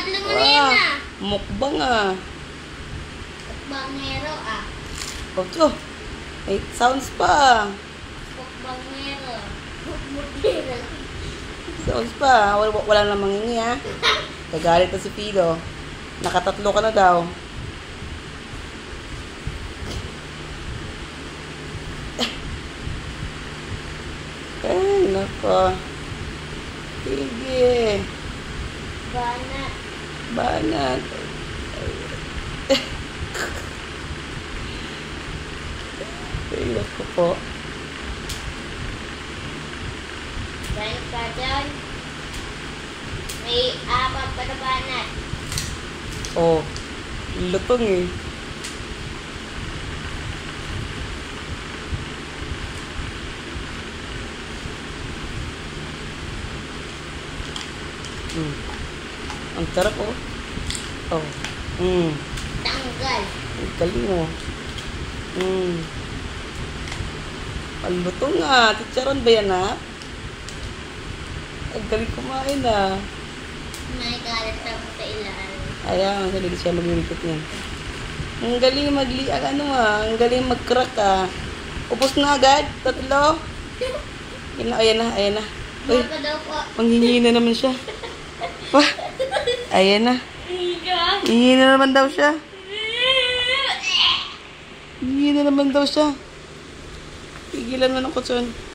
Tatlo mo na yan ah. Mukbang ah. Mukbangero ah. Ocho. 8 sounds pa. Mukbangero. Mukbangero. Sounds pa. Wala nang mangingi ha. Kagalit na si Fido. Nakatatlo ka na daw. Ay, nako. Sige. Banat. Banat. Ay, nako po. Dahil pa dyan, may 4 pa na banat. Oh, lutong eh. Ang sarap oh. Oh. Tanggal. Ang galing oh. Ang lutong ah. Chicharon ba yan ha? Ang galing kumain ah. May kalat na po sa ilaan. Ayan, ang galing siya mag-repeat niyan. Ang galing ang ang galing mag-crack ah. Upos na agad, 3. Ayan na. Uy, Maka daw po. manghingi na naman siya. Wah, ayan na. Hingi na naman daw siya. Hingi na naman daw siya. Pigilan mo ng kutson.